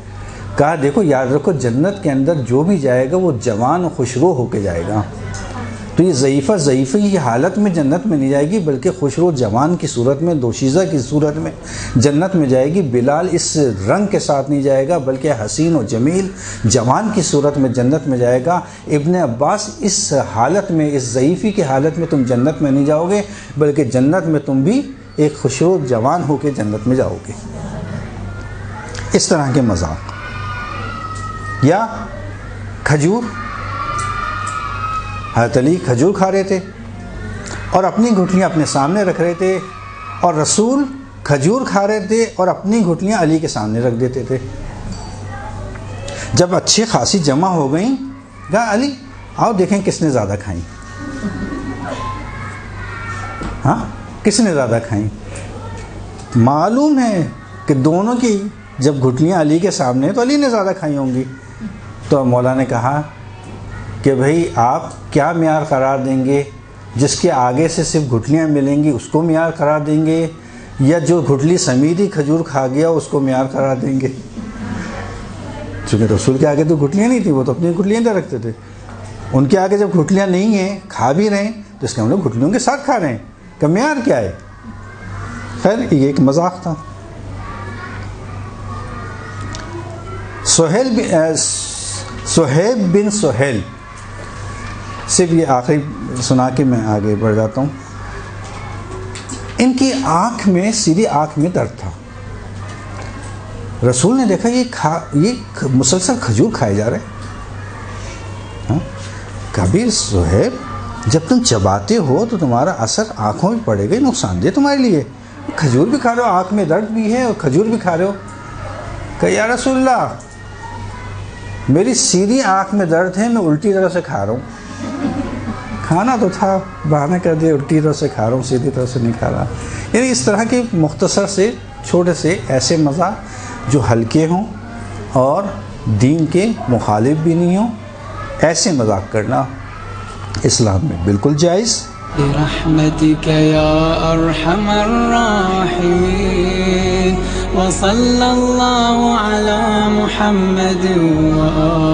کہا دیکھو یاد رکھو جنت کے اندر جو بھی جائے گا وہ جوان و خوشرو ہو کے جائے گا، تو تو یہ ضعیفہ کی حالت میں جنت میں نہیں جائے گی، بلکہ خوشرو جوان کی صورت میں، دوشیزہ کی صورت میں جنت میں جائے گی۔ بلال اس رنگ کے ساتھ نہیں جائے گا، بلکہ حسین و جمیل جوان کی صورت میں جنت میں جائے گا۔ ابن عباس اس حالت میں، اس ضعیفی کی حالت میں تم جنت میں نہیں جاؤ گے، بلکہ جنت میں تم بھی ایک خوشرو جوان ہو کے جنت میں جاؤ گے۔ اس طرح کے مذاق۔ یا کھجور، حضرت علی کھجور کھا رہے تھے اور اپنی گھٹلیاں اپنے سامنے رکھ رہے تھے، اور رسول کھجور کھا رہے تھے اور اپنی گھٹلیاں علی کے سامنے رکھ دیتے تھے۔ جب اچھی خاصی جمع ہو گئیں، کہا علی آؤ دیکھیں کس نے زیادہ کھائیں۔ ہاں، کس نے زیادہ کھائیں؟ معلوم ہے کہ دونوں کی جب گھٹلیاں علی کے سامنے تو علی نے زیادہ کھائی ہوں گی۔ تو مولا نے کہا کہ بھئی آپ کیا معیار قرار دیں گے؟ جس کے آگے سے صرف گھٹلیاں ملیں گی اس کو معیار قرار دیں گے، یا جو گھٹلی سمیت ہی کھجور کھا گیا اس کو معیار قرار دیں گے؟ چونکہ رسول کے آگے تو گھٹلیاں نہیں تھیں، وہ تو اپنی گھٹلیاں دے رکھتے تھے۔ ان کے آگے جب گھٹلیاں نہیں ہیں، کھا بھی رہے ہیں، تو اس کے ہم لوگ گھٹلیوں کے ساتھ کھا رہے ہیں، کہ معیار کیا ہے؟ خیر یہ ایک مذاق تھا۔ صہیب بن سہیل، صرف یہ آخری سنا کے میں آگے بڑھ جاتا ہوں۔ ان کی آنکھ میں، سیدھی آنکھ میں درد تھا۔ رسول نے دیکھا یہ مسلسل کھجور کھائے جا رہے ہیں۔ کبھی صہیب جب تم چباتے ہو تو تمہارا اثر آنکھوں میں پڑے گا، نقصان دہ تمہارے لیے۔ کھجور بھی کھا رہے ہو، آنکھ میں درد بھی ہے اور کھجور بھی کھا رہے ہو۔ کہ یا رسول اللہ میری سیدھی آنکھ میں درد ہے، میں الٹی طرح سے کھا رہا ہوں۔ کھانا تو تھا، بہانہ کر دیا الٹی طرح سے کھا رہا ہوں، سیدھی طرح سے نہیں کھا رہا۔ یعنی اس طرح کے مختصر سے چھوٹے سے ایسے مذاق جو ہلکے ہوں اور دین کے مخالف بھی نہیں ہوں، ایسے مذاق کرنا اسلام میں بالکل جائز۔ برحمتك يا أرحم الراحمين وصلى الله على محمد وآله